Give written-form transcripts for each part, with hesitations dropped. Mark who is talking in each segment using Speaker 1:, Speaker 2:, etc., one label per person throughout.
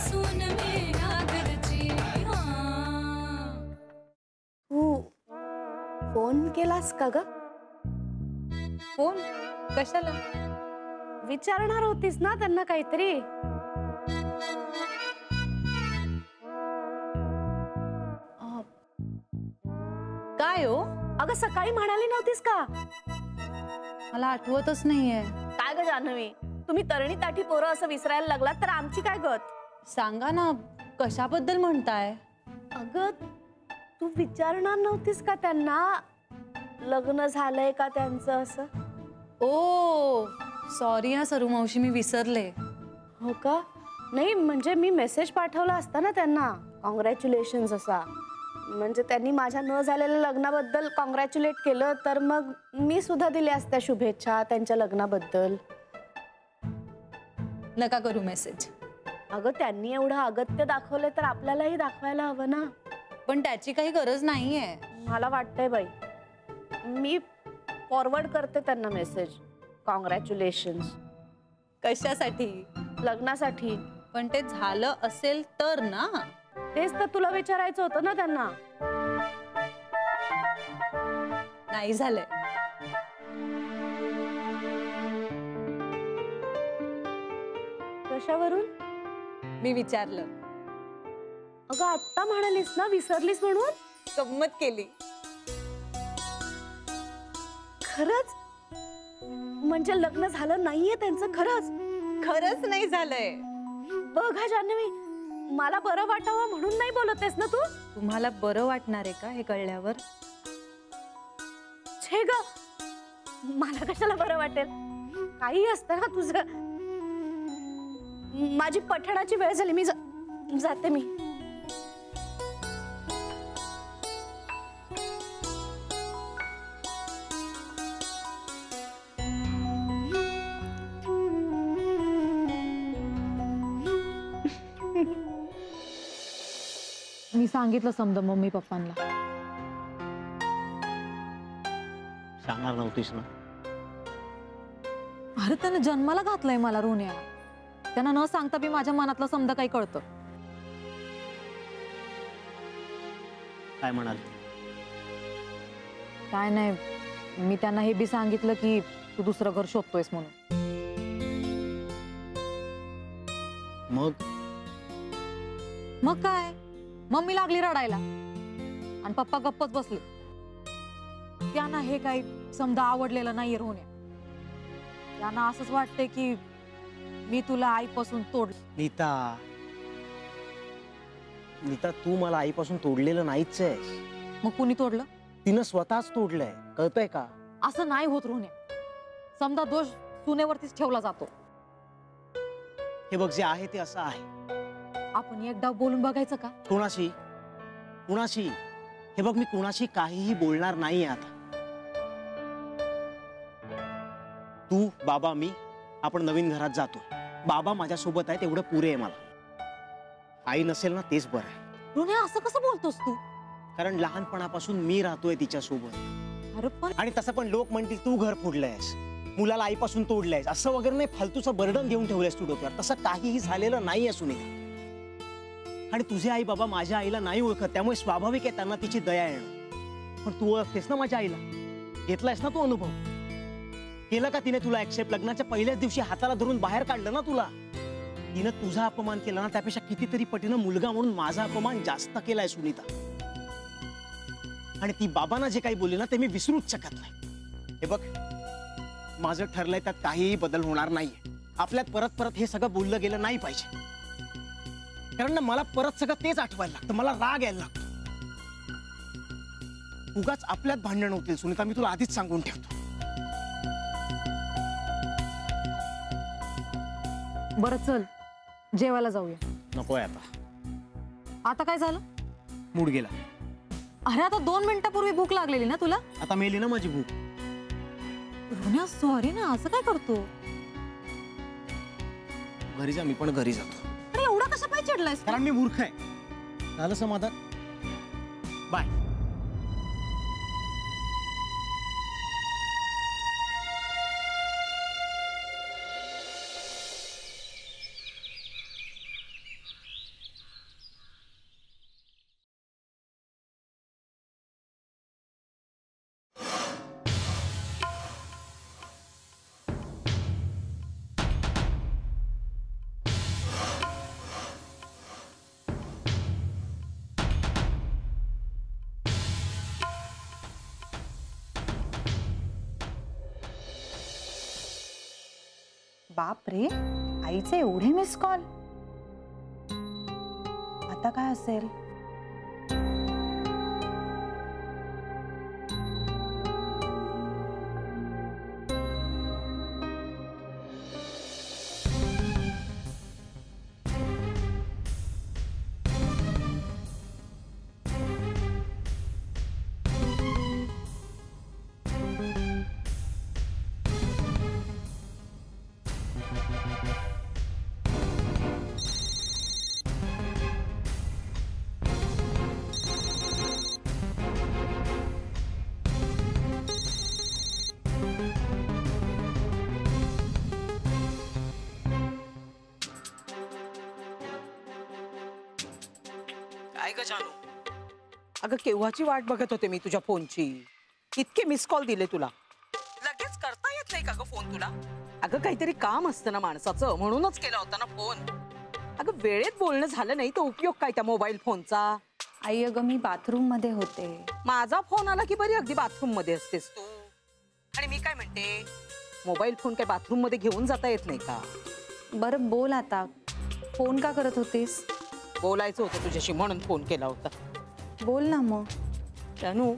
Speaker 1: सून मेरा घरची.
Speaker 2: तू फोन केलास का ग?
Speaker 3: फोन कशाला?
Speaker 2: विचारणार होतीस ना त्यांना काहीतरी.
Speaker 3: काय हो?
Speaker 2: अगं सकाळी म्हणाली नव्हतीस का?
Speaker 3: मला आठवतच नाहीये.
Speaker 2: काय ग जान्हवी, तुम्ही तरणी ताठी पोरं असं विसरायला लागलात तर आमची काय गत?
Speaker 3: सांगा ना, कशाबद्दल म्हणताय?
Speaker 2: अगं तू विचारणार नव्हतीस का त्यांना लग्न झालंय का त्यांचं असं?
Speaker 3: ओ सॉरी हा सरू मावशी, मी विसरले.
Speaker 2: हो का? नाही म्हणजे मी मेसेज पाठवला असता ना त्यांना कॉंग्रॅच्युलेशन्स असा. म्हणजे त्यांनी माझ्या न झालेल्या लग्नाबद्दल कॉंग्रॅच्युलेट केलं तर मग मी सुद्धा दिल्या असत्या शुभेच्छा त्यांच्या लग्नाबद्दल.
Speaker 3: नका करू मेसेज.
Speaker 2: अगं त्यांनी एवढं अगत्य दाखवलं तर आपल्यालाही दाखवायला हवं ना.
Speaker 3: पण त्याची काही गरज नाहीये.
Speaker 2: मला वाटतंय बाई, मी फॉरवर्ड करते त्यांना मेसेज. कॉंग्रॅच्युलेशन्स.
Speaker 3: कशासाठी?
Speaker 2: लग्नासाठी.
Speaker 3: पण ते झालं असेल तर ना.
Speaker 2: तेच तर तुला विचारायचं होतं ना त्यांना.
Speaker 3: नाही झालंय.
Speaker 2: कशावरून?
Speaker 3: मी विचारलं.
Speaker 2: अगं आत्ता म्हणालीस ना विसरलीस म्हणून.
Speaker 3: गंमत केली.
Speaker 2: खरंच? म्हणजे लग्न झालं नाहीये त्यांचं? खरंच?
Speaker 3: खरंच नाही झालंय.
Speaker 2: बघा जान्हवी, मला बरं वाटावं म्हणून नाही बोलतेस ना तू.
Speaker 3: तुम्हाला बरं वाटणार आहे का हे कळल्यावर?
Speaker 2: छे ग, मला कशाला बरं वाटेल? काही असतं ना तुझं. माझी पठणाची वेळ झाली, मी जाते. मी
Speaker 4: मी सांगितलं समजा मम्मी पप्पांना.
Speaker 5: सांगणार नव्हतीस ना?
Speaker 4: अरे त्याने जन्माला घातलंय मला रोन्या. त्यांना न सांगता बी माझ्या मनातलं समजा काही कळतं.
Speaker 5: काय म्हणाल?
Speaker 4: काय नाही, मी त्यांना हे बी सांगितलं की तू दुसरं घर शोधतोयस म्हणून. मग काय, मम्मी लागली रडायला आणि पप्पा गप्पच बसले. त्यांना हे काही समजा आवडलेलं नाहीये रोन्या. त्यांना असंच वाटतंय की मी तुला आईपासून तोडलं.
Speaker 5: नीता, नीता तू मला आईपासून तोडलेलं नाहीच आहेस.
Speaker 4: मग कुणी तोडलं?
Speaker 5: तिनं स्वतःच तोडलंय, कळतंय का?
Speaker 4: असं नाही होत रोन्या. समजा दोष सुनेवरतीच ठेवला जातो.
Speaker 5: हे बघ, जे आहे ते असं आहे.
Speaker 4: आपण एकदा बोलून बघायचं का?
Speaker 5: कोणाशी? कुणाशी? हे बघ, मी कुणाशी काहीही बोलणार नाही आता. तू, बाबा, मी आपण नवीन घरात जातो. बाबा माझ्यासोबत आहे तेवढं पुरे आहे मला. आई नसेल ना तेच बरं आहे.
Speaker 4: रोन्या असं कसं बोलतोस तू?
Speaker 5: कारण लहानपणापासून मी राहतोय तिच्यासोबत.
Speaker 4: अरे पण
Speaker 5: आणि तसं पण लोक म्हणतील तू घर फोडलंयस, मुलाला आईपासून तोडलंयस, असं वगैरे नाही. फालतूचं बर्डन घेऊन ठेवलंयस तू डोक्यावर. तसं काहीही झालेलं नाही आहे सुनीता. आणि तुझे आई बाबा माझ्या आईला नाही ओळखत, त्यामुळे स्वाभाविक आहे त्यांना तिची दया येणं. पण तू ओळखतेस ना माझ्या आईला, घेतलायस ना तू अनुभव. केलं का तिने तुला ऍक्सेप्ट? लग्नाच्या पहिल्याच दिवशी हाताला धरून बाहेर काढलं ना तुला. तिनं तुझा अपमान केला ना, त्यापेक्षा कितीतरी पटीनं मुलगा म्हणून माझा अपमान जास्त केलाय सुनीता. आणि ती बाबांना जे काही बोलली ना ते मी विसरूच शकत नाही. हे बघ, माझं ठरलंय त्यात काहीही बदल होणार नाहीये. आपल्यात परत परत हे सगळं बोललं गेलं नाही पाहिजे. कारण ना मला परत सगळं तेच आठवायला लागतं, मला राग यायला लागतो. उगाच आपल्यात भांडण होतील सुनीता, मी तुला आधीच सांगून ठेवतो.
Speaker 4: बरं चल जेवायला जाऊया.
Speaker 5: नकोय आता.
Speaker 4: आता काय झालं?
Speaker 5: मूड गेला.
Speaker 4: अरे आता 2 मिनिटापूर्वी भूक लागलेली ना तुला.
Speaker 5: आता मेली ना माझी भूक.
Speaker 4: रोन्या सॉरी ना, असं काय करतो?
Speaker 5: घरी जा, मी पण घरी जातो.
Speaker 4: अरे एवढा कशा पाय चिडलायस?
Speaker 5: कारण मी मूर्ख आहे. झालं समाधान? बाय.
Speaker 4: बाप रे, आईचे एवढे मिस कॉल. आता काय असेल?
Speaker 6: काय ग जानू? अगं केव्हाची वाट बघत होते मी तुझ्या फोनची. इतके मिस कॉल दिले तुला, लगेच करता येत नाही का ग फोन तुला? अगं काहीतरी काम असतं ना माणसाचं, म्हणूनच केला होता ना फोन. अगं वेळेत बोलणं झालं नाही तर उपयोग काय त्या मोबाईल फोनचा?
Speaker 3: आई अगं मी बाथरूम मध्ये होते.
Speaker 6: माझा फोन आला की बरी अगदी बाथरूम मध्ये असतेस तू. आणि मी काय म्हणते, मोबाईल फोन काय बाथरूम मध्ये घेऊन जाता येत नाही का?
Speaker 3: बरं बोल आता, फोन का करत होतीस?
Speaker 6: बोलायचं होतं तुझ्याशी म्हणून फोन केला होता.
Speaker 3: बोल ना मग.
Speaker 6: जानू,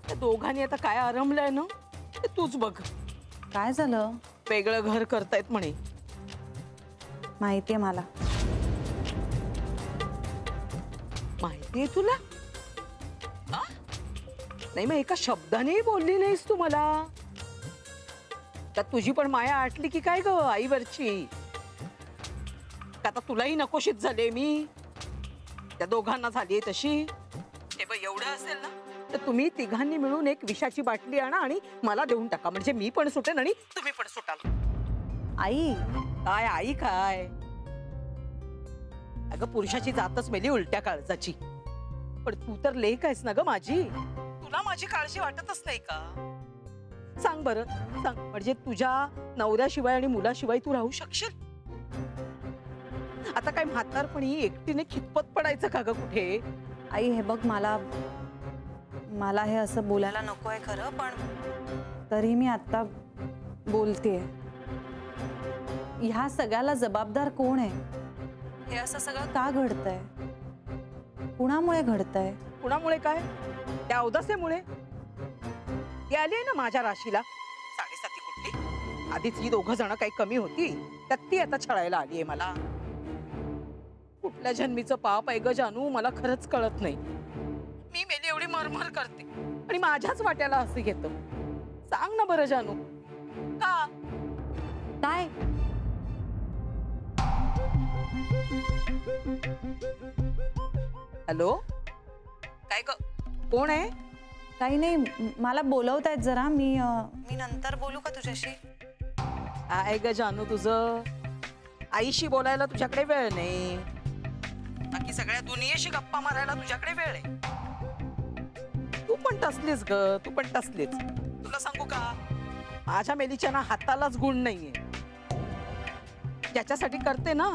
Speaker 6: त्या दोघांनी आता काय आरंभलंय ना ते तूच बघ.
Speaker 3: काय झालं?
Speaker 6: वेगळं घर करतायत म्हणे.
Speaker 3: माहितीये मला.
Speaker 6: माहितीये तुला? आ? नाही मग एका शब्दानेही बोलली नाहीस तू मला. त्यात तुझी पण माया आटली की काय ग आईवरची? का आता तुलाही नकोशीत झाले मी? त्या दोघांना झालीये तशी. ते बघ एवढं असेल ना तर तुम्ही तिघांनी मिळून एक विषाची बाटली आणा आणि मला देऊन टाका, म्हणजे मी पण सुटेन आणि तुम्ही पण सुटाल.
Speaker 3: आई
Speaker 6: काय आई काय? अगं पुरुषाची जातच मेली उलट्या काळजाची. पण तू तर लेक आहेस ना ग माझी. तुला माझी काळजी वाटतच नाही का? सांग बरं, सांग. म्हणजे तुझ्या नवऱ्याशिवाय आणि मुलाशिवाय तू राहू शकशील? आता काय म्हातारपणी एकटीने खितपत पडायचं का ग कुठे?
Speaker 3: आई हे बघ, मला हे असं बोलायला नको आहे खरं, पण तरी मी आता बोलतेय. ह्या सगळ्याला जबाबदार कोण आहे? हे असं सगळं का घडतंय? कुणामुळे घडतंय?
Speaker 6: कुणामुळे काय? त्या अवदसेमुळे. ती आली आहे ना माझ्या राशीला, 7.5 कुठली. आधीच ही दोघं जण काही कमी होती, त्यात ती आता छळायला आली आहे मला. कुठल्या जन्मीचं पाप आहे ग जानू, मला खरंच कळत नाही. मी मेली एवढी मरमर करते आणि माझ्याच वाट्याला असं येतं. सांग ना बरं जानू, का?
Speaker 3: काय?
Speaker 6: हॅलो, काय ग? कोण आहे?
Speaker 3: काही नाही, मला बोलवतायत जरा. मी नंतर बोलू का तुझ्याशी?
Speaker 6: आहे ग जानू तुझं. आईशी बोलायला तुझ्याकडे वेळ नाही, बाकी सगळ्या दुनियेशी गप्पा मारायला तुझ्याकडे वेळ आहे. तू पण टसलीस ग, तू पण टसलीच. तुला सांगू का, माझ्या मेलीच्या ना हातालाच गुण नाहीये. ज्याच्यासाठी करते ना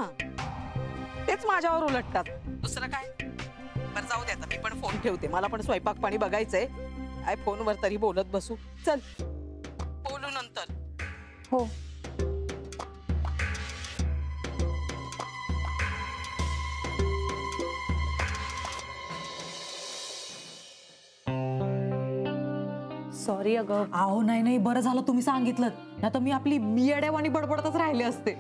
Speaker 6: तेच माझ्यावर उलटतात. दुसरं काय? बरं जाऊ दे, आता मी पण फोन ठेवते. मला पण स्वयंपाक पाणी बघायचंय. काय फोनवर तरी बोलत बसू. चल बोलू नंतर.
Speaker 3: हो. सॉरी अगं.
Speaker 4: अहो नाही नाही, बरं झालं तुम्ही सांगितलं, नाही तर मी आपली बियाड्यावानी बडबडतच राहिले असते.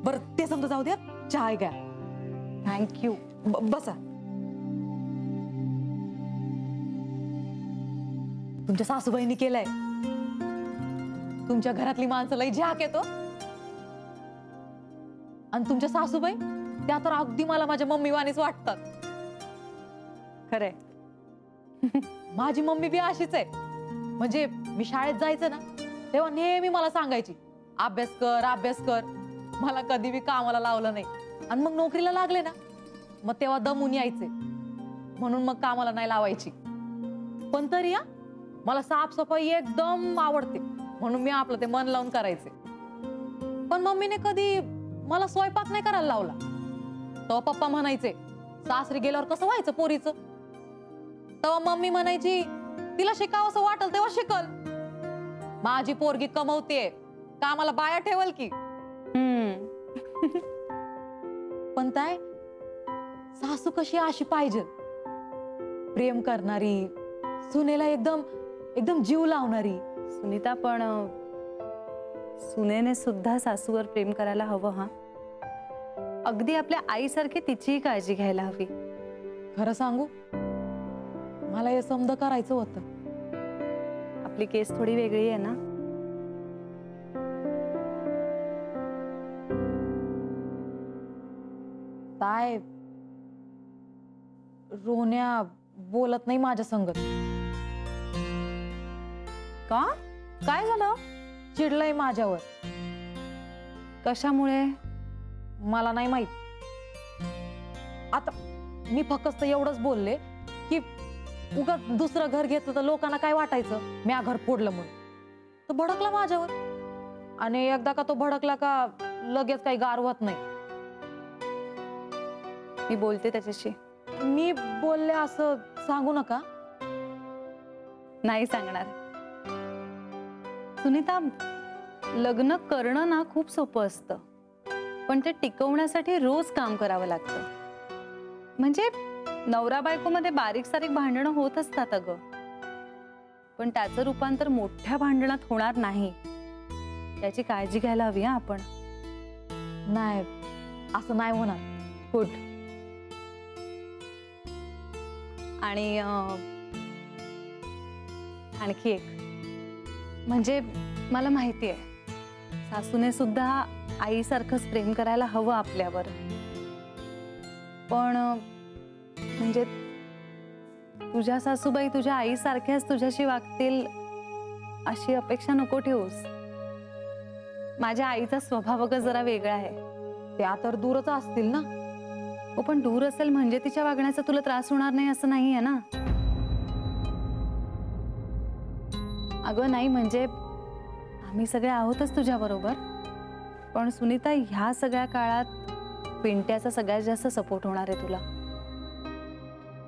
Speaker 4: बरं ते समजा जाऊ द्या, चहा घ्या.
Speaker 3: थँक्यू.
Speaker 4: बसा. तुमच्या सासूबाईंनी केलंय. तुमच्या घरातली माणसं लई झाक येतो. आणि तुमच्या सासूबाई त्या तर अगदी मला माझ्या मम्मी वाणीच वाटतात.
Speaker 3: खरंय.
Speaker 4: माझी मम्मी बी अशीच आहे. म्हणजे मी शाळेत जायचं ना तेव्हा नेहमी मला सांगायची, अभ्यास कर अभ्यास कर. मला कधी बी कामाला लावलं नाही. आणि मग नोकरीला लागले ना मग तेव्हा दमून यायचे, म्हणून मग कामाला नाही लावायची. पण तरी मला साफसफाई एकदम आवडते, म्हणून मी आपलं ते मन लावून करायचे. पण मम्मीने कधी मला स्वयंपाक नाही करायला लावला. तेव्हा पप्पा म्हणायचे, सासरी गेल्यावर कसं व्हायचं पोरीचं? तेव्हा मम्मी म्हणायची, तिला शिकावं असं वाटल तेव्हा शिकल. माझी पोरगी कमवते, का आम्हाला बाया ठेवल की? पण ताय सासू कशी अशी पाहिजे, प्रेम करणारी, सुनेला एकदम एकदम जीव लावणारी.
Speaker 3: सुनीता, पण सुनेने सुद्धा सासूवर प्रेम करायला हवं. हा, अगदी आपल्या आईसारखी तिचीही काळजी घ्यायला हवी.
Speaker 4: खरं सांगू, मला हे समज करायचं होतं.
Speaker 3: आपली केस थोडी वेगळी आहे ना.
Speaker 4: ताय रोन्या बोलत नाही माझ्या संगत.
Speaker 3: का? काय झालं?
Speaker 4: चिडलंय माझ्यावर.
Speaker 3: कशामुळे?
Speaker 4: मला नाही माहित. आता मी फक्त एवढंच बोलले की उगाच दुसरं घर घेतलं तर लोकांना काय वाटायचं, म्या घर फोडलं म्हणून. तो भडकला माझ्यावर, आणि एकदा का तो भडकला का लगेच काही गारवत नाही.
Speaker 3: मी बोलते त्याच्याशी.
Speaker 4: मी बोलले असं सांगू नका.
Speaker 3: नाही सांगणार. सुनीता, लग्न करणं ना खूप सोपं असतं, पण ते टिकवण्यासाठी रोज काम करावं लागतं. म्हणजे नवरा बायकोमध्ये बारीक सारीक भांडणं होत असतात अगं, पण त्याचं रूपांतर मोठ्या भांडणात होणार नाही. त्याची काळजी घ्यायला हवी. आपण
Speaker 4: नाही, असं नाही होणार. गुड.
Speaker 3: आणि आणखी एक, म्हणजे मला माहिती आहे सासूने सुद्धा आईसारखंच प्रेम करायला हवं आपल्यावर, पण म्हणजे तुझ्या सासूबाई तुझ्या आईसारख्याच तुझ्याशी वागतील अशी अपेक्षा नको ठेवूस. माझ्या आईचा स्वभावच जरा वेगळा आहे.
Speaker 4: त्या तर दूरच असतील ना.
Speaker 3: हो, पण दूर असेल म्हणजे तिच्या वागण्याचा तुला त्रास होणार नाही असं नाही आहे ना. अगं नाही, म्हणजे आम्ही सगळे आहोतच तुझ्या बरोबर, पण सुनीता, ह्या सगळ्या काळात पिंट्याचा सगळ्यात जास्त सपोर्ट होणार आहे तुला.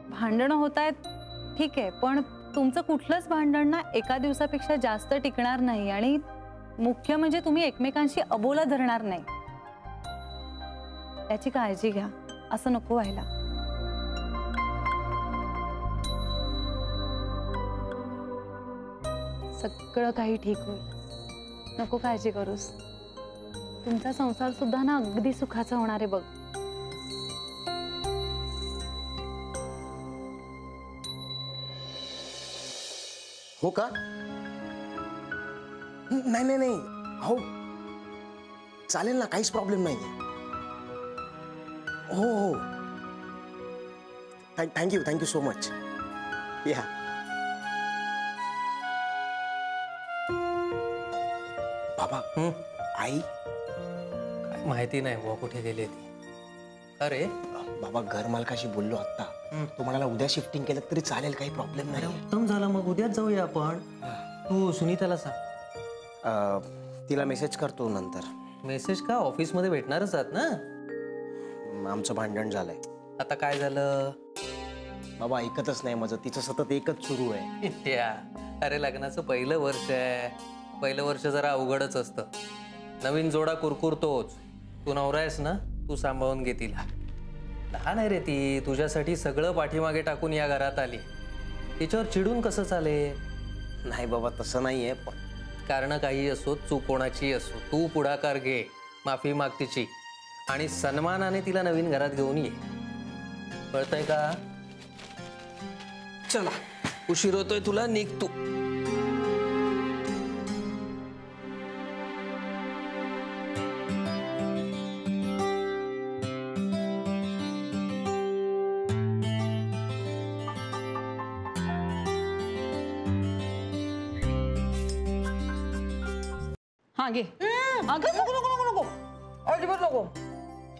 Speaker 3: भांडणं होत आहेत ठीक आहे, पण तुमचं कुठलंच भांडण ना एका दिवसापेक्षा जास्त टिकणार नाही, आणि मुख्य म्हणजे तुम्ही एकमेकांशी अबोला धरणार नाही. त्याची काळजी घ्या. असं नको व्हायला. सगळं काही ठीक होईल. नको काळजी करूस. तुमचा संसार सुद्धा ना अगदी सुखाचा होणार आहे बघ.
Speaker 5: हो का? नाही नाही नाही, हो चालेल ना, काहीच प्रॉब्लेम नाही. हो हो, थँक्यू सो मच. या. बाबा, आई
Speaker 7: माहिती नाही बुवा कुठे गेली ती. अरे
Speaker 5: बाबा, घर मालकाशी बोललो आता. तो म्हणाला उद्या शिफ्टिंग केलं तरी चालेल, काही प्रॉब्लेम नाही.
Speaker 7: उत्तम झालं, मग उद्याच जाऊया आपण. तू सुनीताला सांग.
Speaker 5: तिला मेसेज करतो नंतर.
Speaker 7: मेसेज का? ऑफिस मध्ये भेटणारच आहात ना.
Speaker 5: आमचं भांडण झालंय.
Speaker 7: आता काय झालं?
Speaker 5: बाबा ऐकतच नाही माझं, तिचं सतत एकच सुरू आहे.
Speaker 7: त्या अरे लग्नाचं पहिलं वर्ष आहे. पहिलं वर्ष जरा अवघडच असतं. नवीन जोडा कुरकुरतोच. तू नवरा आहेस ना, तू सांभाळून घे तिला. लहान आहे रे ती, तुझ्यासाठी सगळं पाठीमागे टाकून या घरात आली. तिच्यावर चिडून कसं चालेल?
Speaker 5: नाही बाबा, तसं नाहीये.
Speaker 7: कारण काही असो, चूक कोणाची असो, तू पुढाकार घे, माफी माग तिची, आणि सन्मानाने तिला नवीन घरात घेऊन ये. कळतंय का? चला, उशीर होतोय तुला, निघ तू.
Speaker 6: हा घे. अगं नको नको नको नको, अजिबात नको.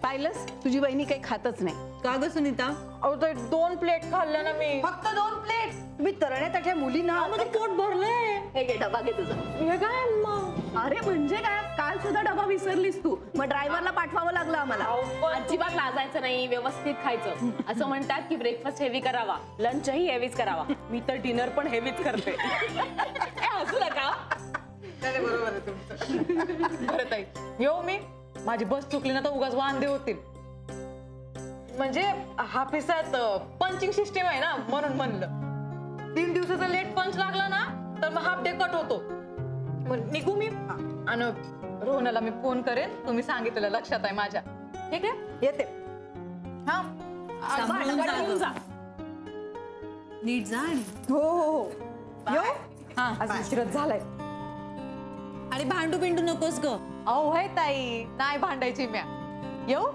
Speaker 6: पाहिलंस, तुझी बहिणी काही खातच नाही.
Speaker 3: का ग सुनीता?
Speaker 4: अहो ताई, 2 प्लेट खाल्ल्या ना मी.
Speaker 6: फक्त 2 प्लेट? तुम्ही तरण्यात मुलींना
Speaker 4: पोट भरलंय.
Speaker 2: हे घे डबा, घे तुझा.
Speaker 4: हे काय मग?
Speaker 2: अरे म्हणजे काय, काल सुद्धा डबा विसरलीस तू, मग ड्रायव्हरला पाठवावं लागलं आम्हाला.
Speaker 8: अजिबात लाजायचं नाही, व्यवस्थित खायचं. असं म्हणतात की ब्रेकफास्ट हेवी करावा, लंचही हेवीच करावा. मी तर डिनर पण हेवीच करते. हसू नका.
Speaker 4: बरोबर आहे तुमचं. बरं ताई, येऊ मी? माझी बस चुकली ना तर उगाच वांदे होतील. म्हणजे हाफिसात पंचिंग सिस्टीम आहे ना, म्हणून म्हणलं. 3 दिवसाचा लेट पंच लागला ना तर मग हाफ डे कट होतो. मग निघू मी. आणि रोहनाला मी फोन करेन, तुम्ही सांगितलेलं लक्षात आहे माझ्या. ठीक आहे, येते. हा,
Speaker 3: सांभाळून जा
Speaker 4: गाडी घेऊन जा.
Speaker 3: नीट जा आणि
Speaker 4: हो हो हो, येऊ.
Speaker 3: हा
Speaker 4: आज उशीरच झालाय.
Speaker 3: आणि भांडू बिंडू नकोस ग.
Speaker 4: अहो हे ताई, नाही भांडायची म्या. येऊ.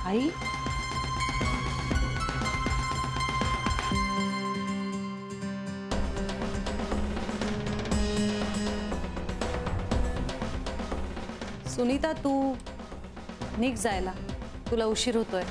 Speaker 3: आई सुनीता, तू निघ जायला, तुला उशीर होतोय.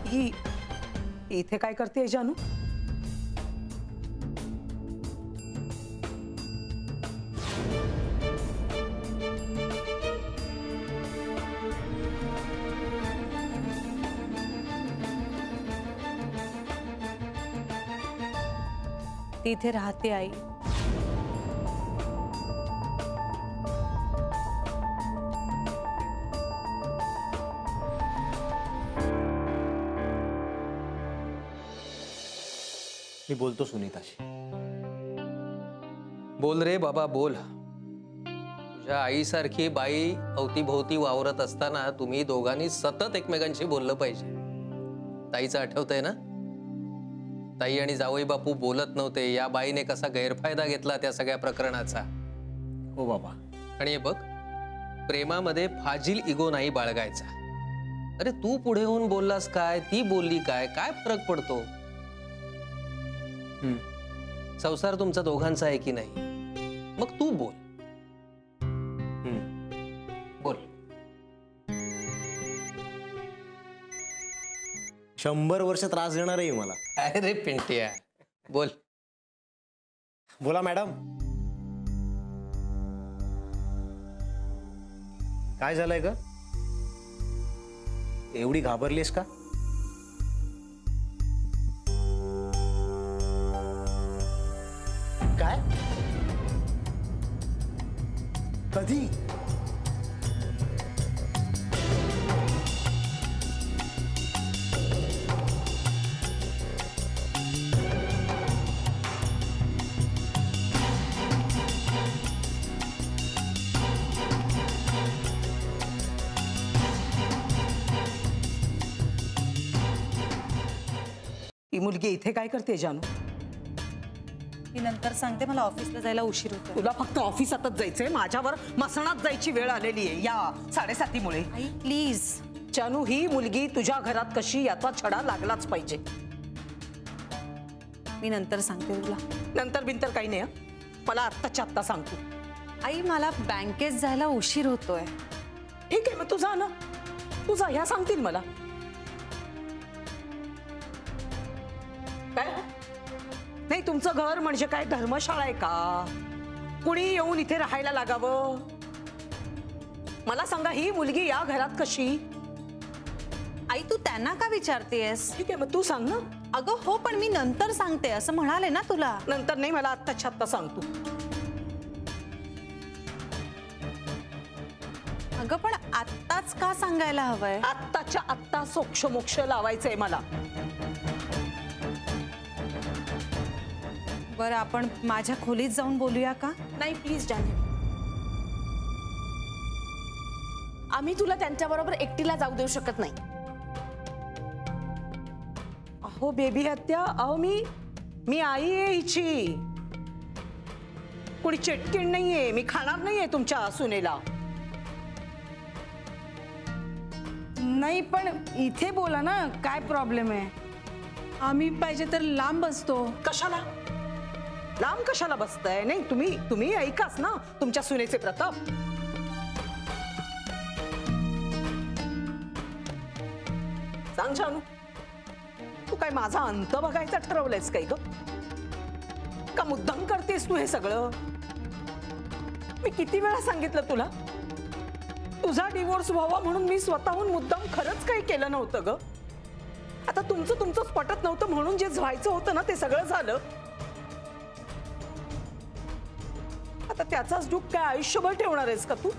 Speaker 6: ही इथे काय करते जानू?
Speaker 3: ती इथे राहते आई.
Speaker 5: मी बोलतो सुनीताशी.
Speaker 7: बोल रे बाबा बोल. तुझ्या आईसारखी बाई अवतीभोवती वावरत असताना तुम्ही दोघांनी सतत एकमेकांशी बोललं पाहिजे. ताईचं आठवतंय ना? ताई आणि जावई बापू बोलत नव्हते, या बाईने कसा गैरफायदा घेतला त्या सगळ्या प्रकरणाचा.
Speaker 5: हो बाबा.
Speaker 7: आणि हे बघ, प्रेमामध्ये फाजील इगो नाही बाळगायचा. अरे तू पुढे होऊन बोललास काय, ती बोलली काय, काय फरक पडतो? संसार तुमचा दोघांचा आहे की नाही, मग तू बोल. बोल.
Speaker 5: 100 वर्ष त्रास देणार आहे मला.
Speaker 7: अरे पिंट्या बोल.
Speaker 5: बोला मॅडम. काय झालंय ग? एवढी घाबरलीस का? काय? कधी?
Speaker 6: ही मुलगी इथे काय करते जानू?
Speaker 3: ती नंतर सांगते, मला ऑफिसला जायला उशीर होतो.
Speaker 6: तुला फक्त ऑफिसातच जायचंय, माझ्यावर मसणात जायची वेळ आलेली आहे या 7:30मुळे.
Speaker 3: आई प्लीज.
Speaker 6: जानू, ही मुलगी तुझ्या घरात कशी याचा छडा लागलाच पाहिजे.
Speaker 3: मी नंतर सांगते तुला.
Speaker 6: नंतर बिंतर काही नाही हं. मला आत्ताच्या आत्ता सांग तू.
Speaker 3: आई मला बँकेत जायला उशीर होतोय.
Speaker 6: ठीक आहे, मग तू जा ना. तू जा, ह्या सांगतील मला. काय नाही, तुमचं घर म्हणजे काय धर्मशाळा आहे का? कुणी येऊन इथे राहायला लागावं? मला सांगा, ही मुलगी या घरात कशी?
Speaker 3: आई तू त्यांना का विचारतेस?
Speaker 6: ठीक आहे, मग तू सांग ना.
Speaker 3: अगं हो, पण मी नंतर सांगते असं म्हणाले ना तुला.
Speaker 6: नंतर नाही, मला आत्ताच्या आत्ता सांग तू.
Speaker 3: अगं पण आत्ताच का सांगायला हवंय?
Speaker 6: आत्ताच्या आत्ता सोक्ष मोक्ष लावायचंय मला.
Speaker 9: बरं आपण माझ्या खोलीत जाऊन बोलूया का?
Speaker 2: नाही प्लीज जान्हवी, आम्ही तुला त्यांच्याबरोबर एकटीला जाऊ देऊ शकत नाही.
Speaker 6: अहो बेबी आत्या, अहो मी आई आहे हिची, कोणी चेटकीण नाहीये, मी खाणार नाहीये तुमच्या सुनेला.
Speaker 9: नाही पण इथे बोला ना, काय प्रॉब्लेम आहे? आम्ही पाहिजे तर लांब बसतो.
Speaker 6: कशाला लांब कशाला बसताय? नाही तुम्ही ऐकाच ना तुमच्या सुनेचे प्रताप. सांग जानू, तू काय माझा अंत बघायचा ठरवलंयस काही ग? का मुद्दाम करतेस तू हे सगळं? मी किती वेळा सांगितलं तुला, तुझा डिवोर्स व्हावा म्हणून मी स्वतःहून मुद्दाम खरंच काही केलं नव्हतं ग. आता तुमचंच पटत नव्हतं म्हणून जे व्हायचं होतं ना ते सगळं झालं. आता त्याचाच दुःख काय आयुष्यभर ठेवणार आहेस का तू?